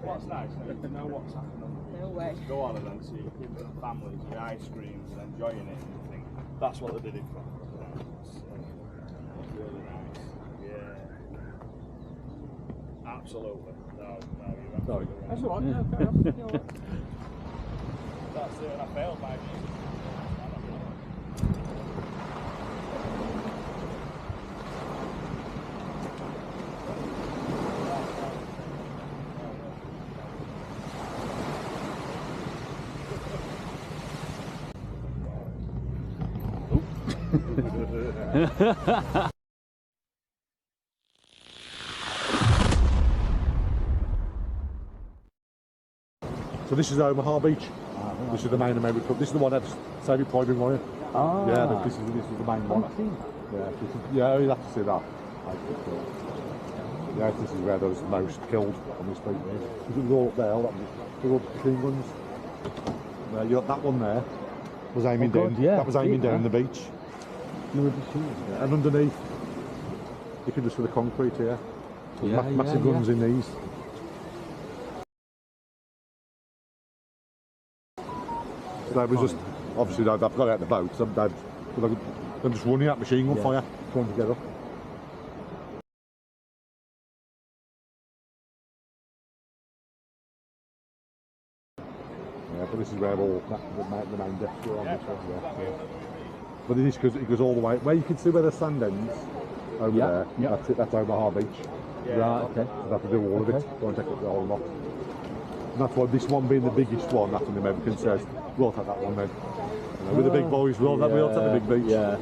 What's nice, you know what's happening. No way. Go on and then see families with ice creams and enjoying it, and you think that's what they did it for. It's really nice. Yeah. Absolutely. No, you're absolutely right. That's all right. Yeah, fair enough. You're all right. That's it, and I failed my music. So this is Omaha Beach. This is the main American. This is the one that's Saving Private Ryan. Ah. Yeah, this is the main one. Yeah, you'll have to see that. Yeah, this is where there was most killed on this beach. It was all up there. All the clean ones. That one there was aiming down. Yeah, that was aiming down the beach. And underneath, you can just see the concrete here. Massive guns in these. So they was just, obviously they've got out the boat, so they're just running at machine gun fire, trying to get up. Yeah, but this is where all the main decks are on this one, yeah. But it is because it goes all the way, where you can see where the sand ends, over there, that's it, that's Omaha Beach. Right, okay. So they have to do all of it, go and take up the whole lot. And that's why this one being the biggest one, that's what the American says, we'll take that one then. With the big boys, we'll take the big beach. Yeah.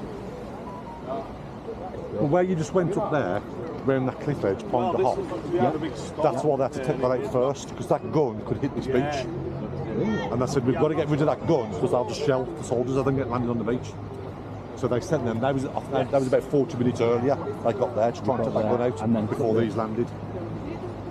But where you just went up there, around that cliff edge, Point the Hop, that's why they had to take that out first, because that gun could hit this beach. And they said, we've got to get rid of that gun, because they'll just shell the soldiers as they get landed on the beach. So they sent them, that was about 40 minutes earlier, they got there to try and take that gun out before these landed.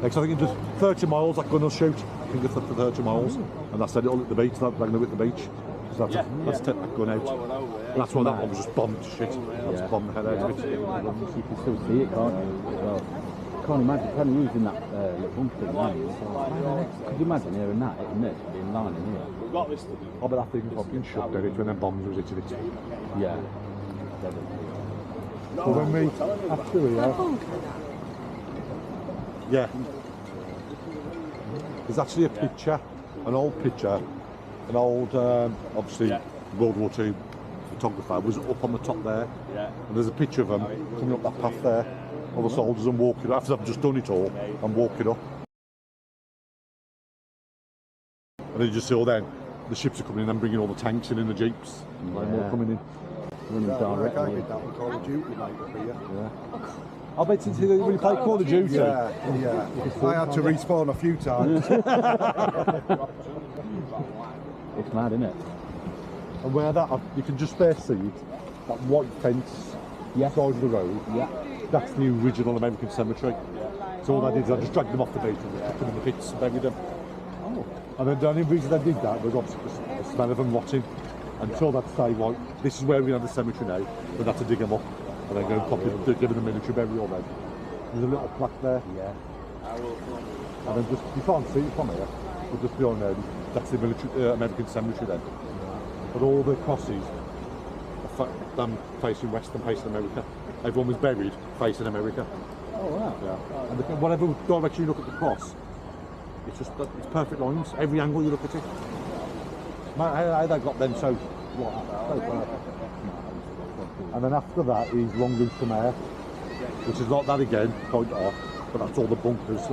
Because I think it's just 30 miles that gun will shoot, I think it's up to 30 miles. And they said it'll hit the beach, they're going to hit the beach. So let's take that gun out. And that's why that one was just bombed to shit. That's bombed the hell out of it. You can still see it, can't you? Well, can't imagine kind of using that little bunker thing. Could you imagine hearing that hitting this, being lying in here? Oh, but that thing fucking shut down it when them bombs was hitting it. Yeah. But when we actually, yeah, there's actually a picture, an old picture, an old, obviously World War II photographer was up on the top there, and there's a picture of them coming up that path there, all the soldiers and walking after they've just done it all and walking up. And then you just see all then the ships are coming in and bringing all the tanks in the jeeps, and they're all coming in. Running directly. I did that on Call of Duty night up here. I bet since when you play Call of Duty. Yeah. I had to respawn a few times. It's mad, isn't it? And where that, you can just bare see it, that white fence side of the road, that's the original American cemetery. So all they did is they just dragged them off the beach and put them in the pits and buried them. And then the only reason they did that was obviously the smell of them rotting. Until they'd say, right, this is where we have the cemetery now, we'd have to dig them up and then go and pop it, give them the military burial then. There's a little plaque there. And then just, you can't see it from here, but just beyond there, that's the military, American cemetery then. But all the crosses are them facing west and facing America. Everyone was buried facing America. Oh wow. Yeah. And whatever direction you look at the cross, it's just, it's perfect lines, every angle you look at it. How they got them so perfect. And then after that is Long Route from Air, which is like that again, Point off, but that's all the bunkers.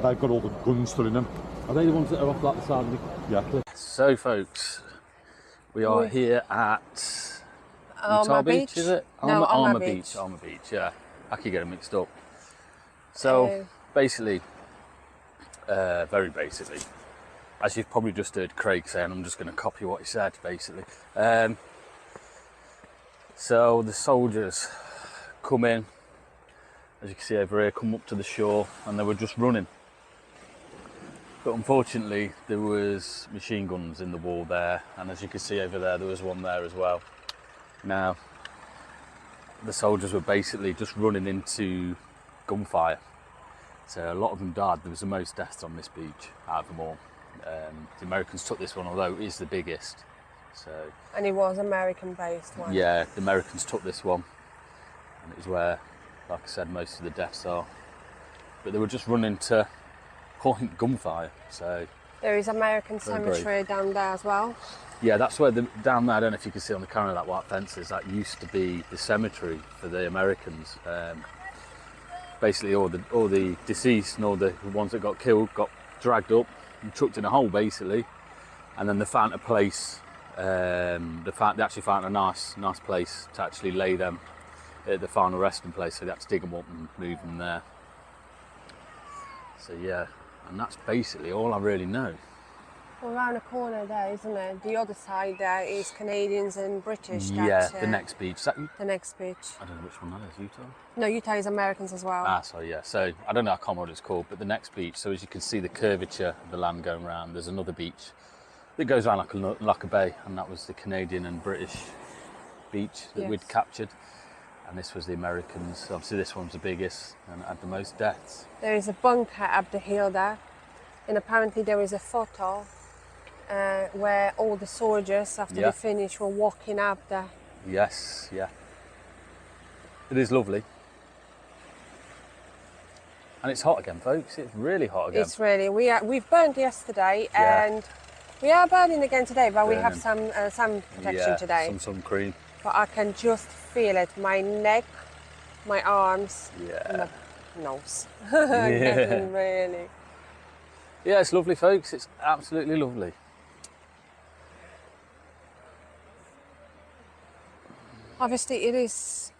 They've got all the guns still in them. Are they the ones that are off like the side of the... Yeah. So folks, we are here at Omaha Beach, is it? No, Omaha Beach. Omaha Beach, yeah. I could get them mixed up. So basically, very basically, as you've probably just heard Craig saying, I'm just going to copy what he said basically. So the soldiers come in, as you can see over here, come up to the shore, and they were just running. But unfortunately, there was machine guns in the wall there, and as you can see over there, there was one there as well. Now, the soldiers were basically just running into gunfire. So a lot of them died. There was the most deaths on this beach out of them all. The Americans took this one, although it is the biggest. So, and it was American-based one. yeah, the Americans took this one, and it was where, like I said, most of the deaths are. But they were just running to point gunfire. So there is American very cemetery down there as well. yeah, that's where down there. I don't know if you can see on the camera that white fence is. That used to be the cemetery for the Americans. Basically, all the deceased and all the ones that got killed got dragged up and chucked in a hole, basically, and then they found a place. They actually found a nice place to actually lay them at the final resting place. So they had to dig them up and move them there. So yeah, and that's basically all I really know. Well, around the corner there, isn't it? The other side there is Canadians and British. Yeah, the next beach. Is that, the next beach. I don't know which one that is. Utah. No, Utah is Americans as well. Ah, so yeah. So I don't know, I can't remember what it's called, but the next beach. So as you can see, the curvature of the land going around. There's another beach that goes around like a bay, and that was the Canadian and British beach that we'd captured. And this was the Americans. Obviously, this one's the biggest and had the most deaths. There is a bunker up the hill there, and apparently there is a photo where all the soldiers, after they finished, were walking up there. Yes, yeah. It is lovely. And it's hot again, folks. It's really hot again. It's really, we've burned yesterday and we are burning again today, but we have some sun protection today. Some sun cream. But I can just feel it, my neck, my arms, and my nose. Getting really. Yeah, it's lovely, folks. It's absolutely lovely. Obviously, it is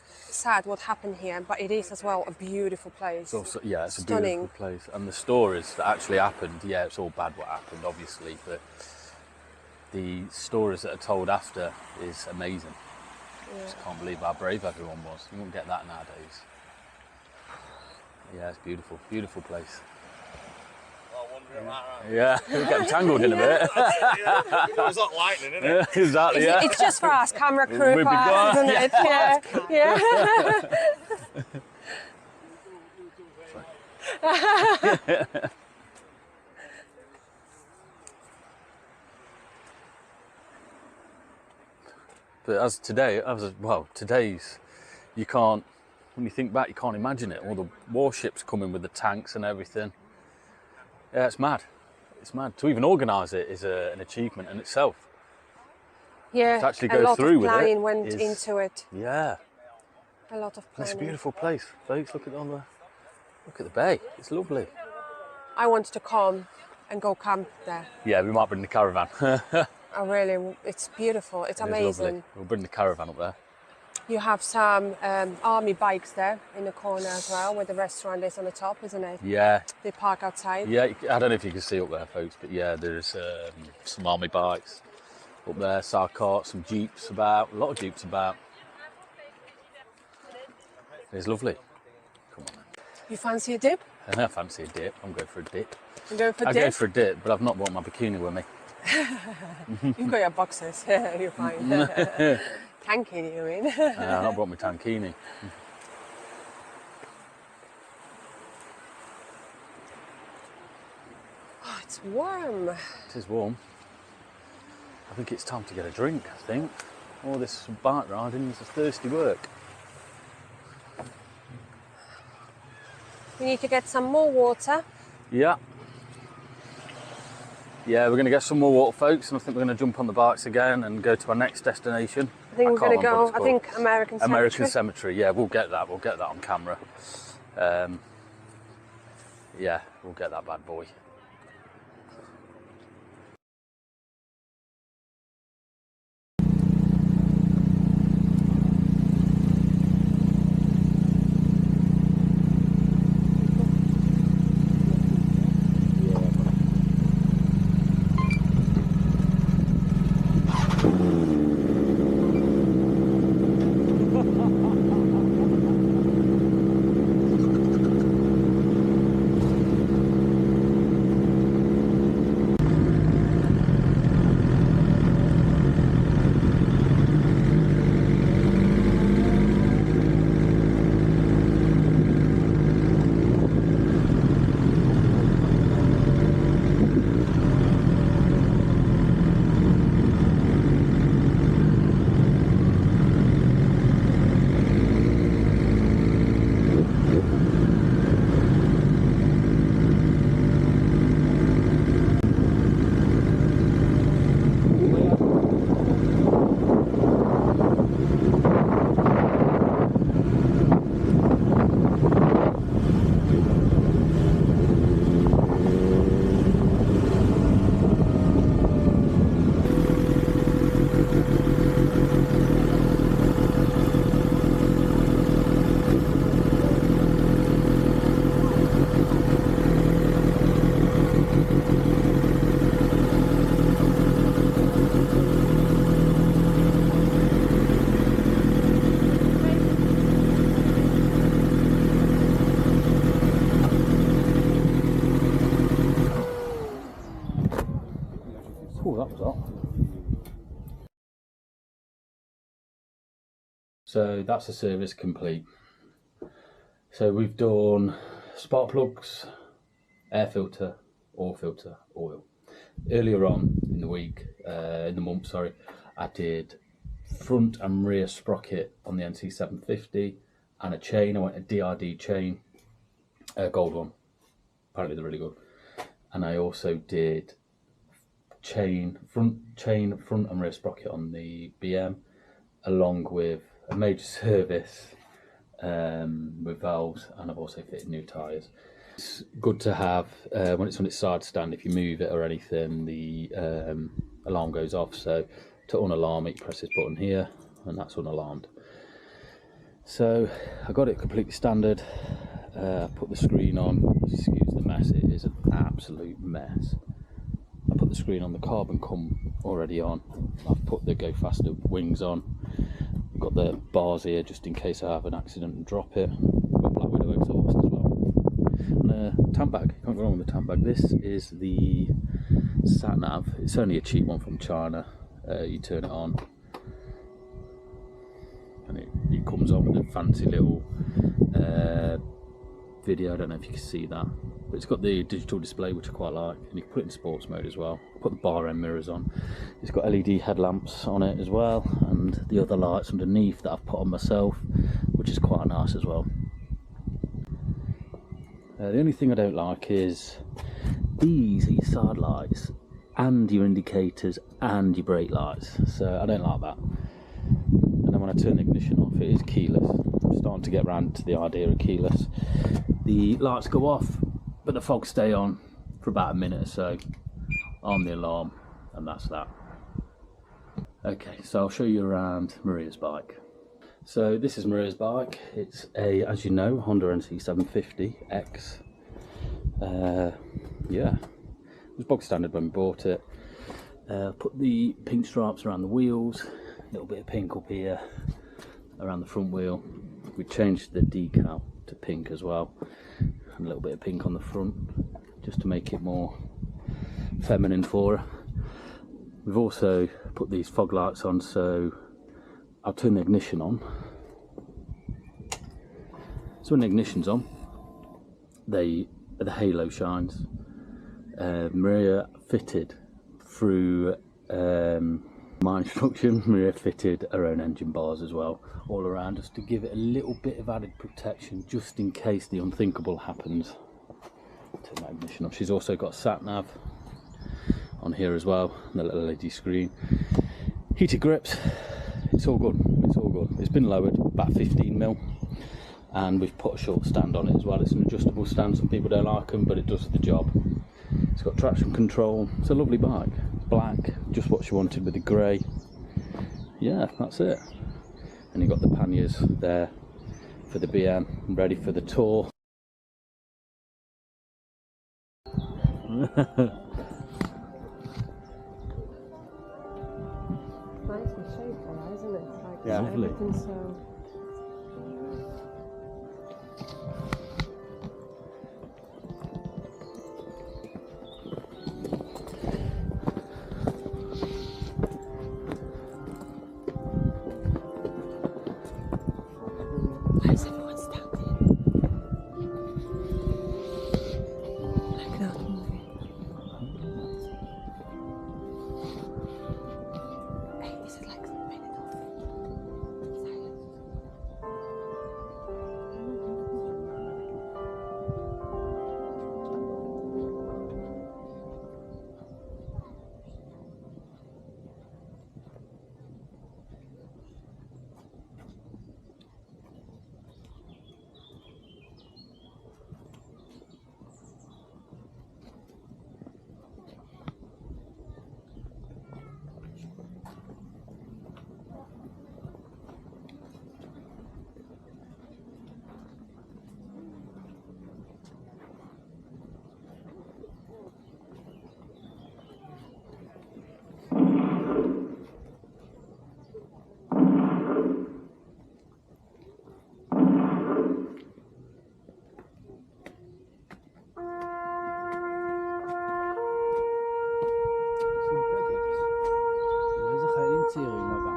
sad what happened here, but it is as well a beautiful place. It's also, it's stunning. A beautiful place. And the stories that actually happened, it's all bad what happened, obviously, but the stories that are told after is amazing. I just can't believe how brave everyone was. You won't get that nowadays. Yeah, it's beautiful, beautiful place. Yeah, we're getting tangled in a bit. It's not lightning, isn't it? Exactly, yeah. It's just for us camera crew, We'll be gone. isn't it? Yeah. But today's, you can't, when you think back, you can't imagine it. All the warships coming with the tanks and everything. Yeah, it's mad. It's mad. To even organise it is an achievement in itself. Yeah, to actually go through with it. A lot of planning went into it. Yeah. A lot of planning. It's a beautiful place, folks. Look at the bay. It's lovely. I wanted to come and go camp there. Yeah, we might bring the caravan. It's beautiful. It's amazing. Lovely. We'll bring the caravan up there. You have some army bikes there in the corner as well, where the restaurant is on the top, isn't it? Yeah. They park outside. Yeah, I don't know if you can see up there, folks, but yeah, there's some army bikes up there, side carts, some jeeps about, a lot of jeeps about. It's lovely. Come on then. You fancy a dip? I fancy a dip. I'm going for a dip. You're going for a I dip? go for a dip, but I've not brought my bikini with me. You've got your boxes. You're fine. Tankini, you mean? I've not brought my tankini. Oh, it's warm. It is warm. I think it's time to get a drink, I think. All this bike riding is thirsty work. We need to get some more water. Yeah. Yeah, we're going to get some more water, folks, and I think we're going to jump on the bikes again and go to our next destination. I think we're going to go, American Cemetery. American Cemetery, yeah, we'll get that on camera. Yeah, we'll get that bad boy. So that's the service complete. So we've done spark plugs, air filter, oil filter, oil. Earlier on in the week, in the month, sorry, I did front and rear sprocket on the NC750 and a chain. I went a DRD chain, a gold one. Apparently they're really good. And I also did front and rear sprocket on the BM, along with a major service with valves, and I've also fitted new tyres. It's good to have when it's on its side stand. If you move it or anything, the alarm goes off. So to unalarm it, you press this button here, and that's unalarmed. So I got it completely standard. Put the screen on. Excuse the mess, it is an absolute mess. I put the screen on, the carbon come already on. I've put the go faster wings on. I've got the bars here just in case I have an accident and drop it. I've got Black Widow exhaust as well. And a tank bag, can't go wrong with the tank bag. This is the sat nav. It's only a cheap one from China. You turn it on and it comes on with a fancy little video. I don't know if you can see that, but it's got the digital display, which I quite like, and you can put it in sports mode as well. Put the bar end mirrors on. It's got LED headlamps on it as well, and the other lights underneath that I've put on myself, which is quite nice as well. The only thing I don't like is these are your side lights and your indicators and your brake lights, so I don't like that. And then when I turn the ignition off, it is keyless. I'm starting to get around to the idea of keyless. The lights go off, but the fogs stay on for about a minute or so on the alarm, and that's that. Okay, so I'll show you around Maria's bike. So this is Maria's bike. It's a, as you know, Honda NC750X. Yeah, it was bog standard when we bought it. Put the pink stripes around the wheels, a little bit of pink up here around the front wheel. We changed the decal to pink as well, and a little bit of pink on the front just to make it more feminine for her. We've also put these fog lights on, so I'll turn the ignition on. So when the ignition's on, the halo shines. Maria fitted through my instruction, Maria fitted her own engine bars as well, all around, just to give it a little bit of added protection, just in case the unthinkable happens. Turn that ignition off. She's also got sat nav on here as well, and the little LED screen. Heated grips. It's all good. It's all good. It's been lowered about 15mm, and we've put a short stand on it as well. It's an adjustable stand. Some people don't like them, but it does the job. It's got traction control. It's a lovely bike. Black, just what she wanted with the grey. Yeah, that's it. And you've got the panniers there for the BM, ready for the tour. Nicely shaped, though, isn't it? Like, Yeah. Lovely. everything's so. Why is everyone standing? Like that movie. Hey, is it like a minute off? Silence. איזה חיילים צעירים, אבל.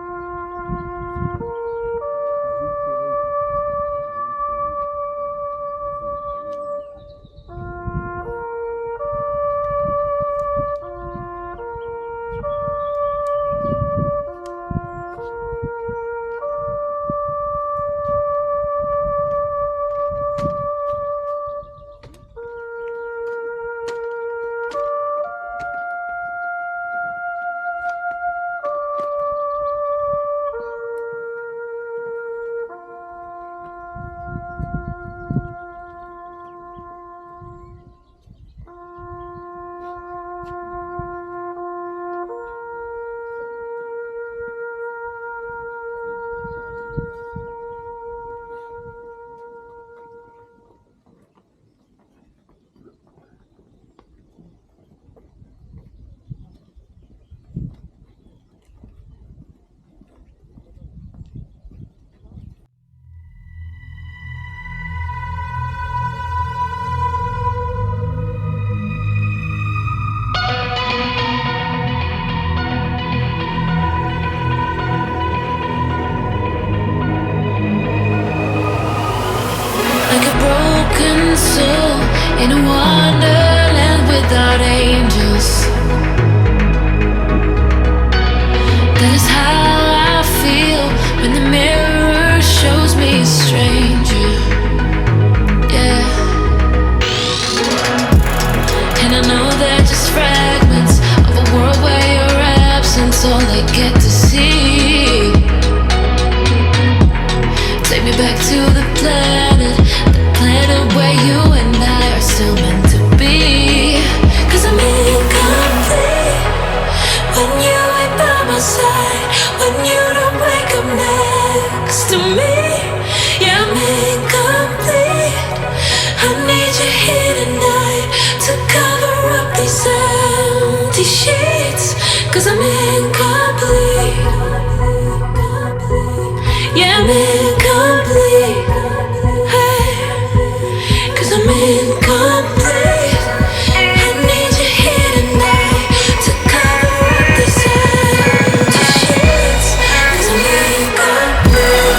in a wonderland without angels. That is how I feel when the mirror shows me a stranger. Yeah. And I know they're just fragments of a world where your absence all I get to see. Take me back to the planet where you and I are still meant to be. 'Cause I'm incomplete when you ain't by my side, when you don't wake up next to me. Yeah, I'm incomplete. I need you here tonight to cover up these empty sheets. 'Cause I'm incomplete. Yeah, I'm incomplete. Hey, 'cause I'm incomplete. I need you here tonight to cover up these empty sheets. 'Cause I'm incomplete.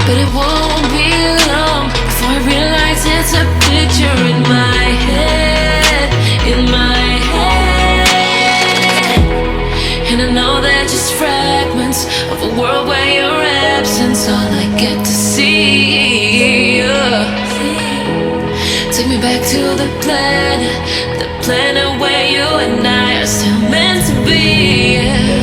But it won't be long before I realize it's a picture in my head, in my head. And I know they're just fragments of a world where your absence all I get to see. Take me back to the planet where you and I are still meant to be.